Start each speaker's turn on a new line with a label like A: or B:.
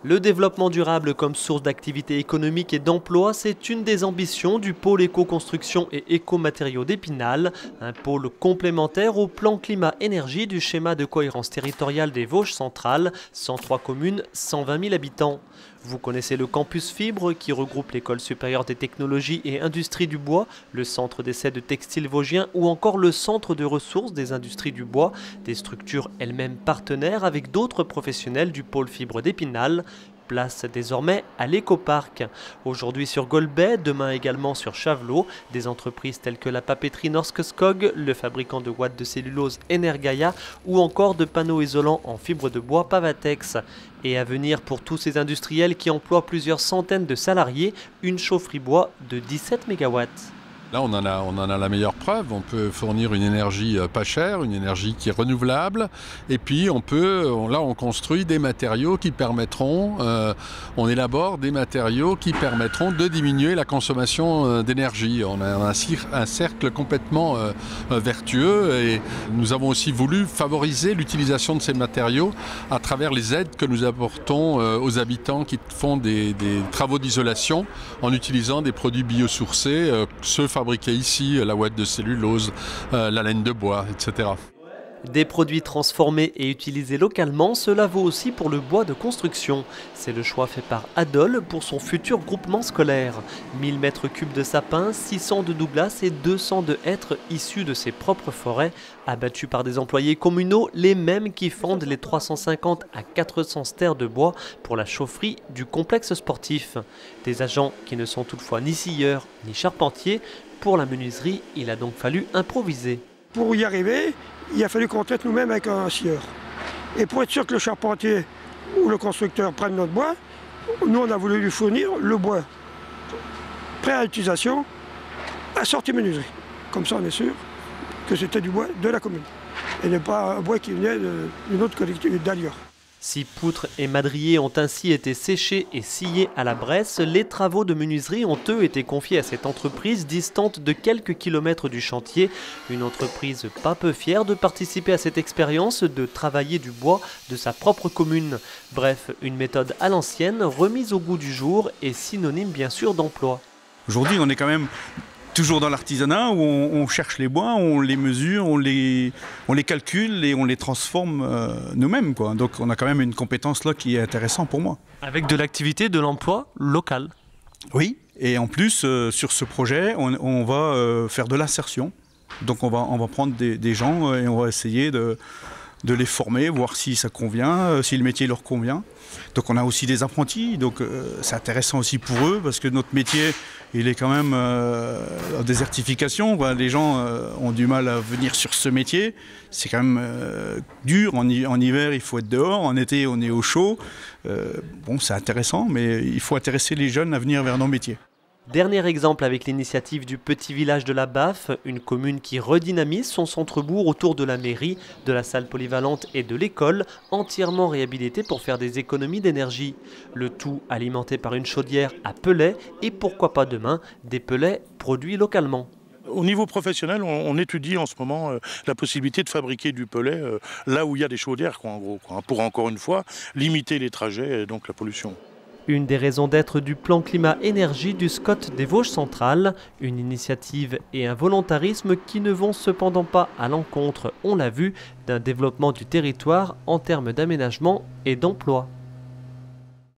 A: Le développement durable comme source d'activité économique et d'emploi, c'est une des ambitions du pôle éco-construction et éco-matériaux d'Épinal, un pôle complémentaire au plan climat-énergie du schéma de cohérence territoriale des Vosges centrales, 103 communes, 120 000 habitants. Vous connaissez le campus Fibre qui regroupe l'école supérieure des technologies et industries du bois, le centre d'essai de textiles vosgiens ou encore le centre de ressources des industries du bois, des structures elles-mêmes partenaires avec d'autres professionnels du pôle Fibre d'Épinal. Place désormais à l'écoparc. Aujourd'hui sur Golbey, demain également sur Chavelot, des entreprises telles que la papeterie Norske Skog, le fabricant de ouate de cellulose Energaia ou encore de panneaux isolants en fibre de bois Pavatex. Et à venir pour tous ces industriels qui emploient plusieurs centaines de salariés, une chaufferie bois de 17 MW.
B: Là, on en a la meilleure preuve. On peut fournir une énergie pas chère, une énergie qui est renouvelable. Et puis, on construit des matériaux qui permettront, on élabore des matériaux qui permettront de diminuer la consommation d'énergie. On a un cercle complètement vertueux et nous avons aussi voulu favoriser l'utilisation de ces matériaux à travers les aides que nous apportons aux habitants qui font des travaux d'isolation en utilisant des produits biosourcés, ceux fabriqués ici, la ouate de cellulose, la laine de bois, etc.
A: Des produits transformés et utilisés localement, cela vaut aussi pour le bois de construction. C'est le choix fait par Adol pour son futur groupement scolaire. 1000 m3 de sapins, 600 de douglas et 200 de hêtres issus de ses propres forêts, abattus par des employés communaux, les mêmes qui fondent les 350 à 400 stères de bois pour la chaufferie du complexe sportif. Des agents qui ne sont toutefois ni scieurs ni charpentiers. Pour la menuiserie, il a donc fallu improviser.
C: Pour y arriver, il a fallu qu'on traite nous-mêmes avec un scieur. Et pour être sûr que le charpentier ou le constructeur prenne notre bois, nous on a voulu lui fournir le bois prêt à l'utilisation, assorti menuiserie. Comme ça on est sûr que c'était du bois de la commune et non pas un bois qui venait d'une autre collectivité d'ailleurs.
A: Si poutres et madriers ont ainsi été séchés et sciés à la Bresse, les travaux de menuiserie ont eux été confiés à cette entreprise distante de quelques kilomètres du chantier. Une entreprise pas peu fière de participer à cette expérience, de travailler du bois de sa propre commune. Bref, une méthode à l'ancienne, remise au goût du jour et synonyme bien sûr d'emploi.
D: Aujourd'hui, on est quand même toujours dans l'artisanat où on cherche les bois, on les mesure, on les calcule et on les transforme nous-mêmes, quoi. Donc on a quand même une compétence là qui est intéressante pour moi.
A: Avec de l'activité, de l'emploi local.
D: Oui, et en plus sur ce projet, on va faire de l'insertion. Donc on va prendre des gens et on va essayer de les former, voir si ça convient, si le métier leur convient. Donc on a aussi des apprentis, donc c'est intéressant aussi pour eux parce que notre métier il est quand même en désertification. Les gens ont du mal à venir sur ce métier. C'est quand même dur. En hiver il faut être dehors, en été on est au chaud. Bon, c'est intéressant, mais il faut intéresser les jeunes à venir vers nos métiers.
A: Dernier exemple avec l'initiative du petit village de la Baffe, une commune qui redynamise son centre-bourg autour de la mairie, de la salle polyvalente et de l'école, entièrement réhabilitée pour faire des économies d'énergie. Le tout alimenté par une chaudière à pellets et pourquoi pas demain, des pellets produits localement.
E: Au niveau professionnel, on étudie en ce moment la possibilité de fabriquer du pellet là où il y a des chaudières, en gros, pour encore une fois limiter les trajets et donc la pollution.
A: Une des raisons d'être du plan climat-énergie du SCOT des Vosges centrales, une initiative et un volontarisme qui ne vont cependant pas à l'encontre, on l'a vu, d'un développement du territoire en termes d'aménagement et d'emploi.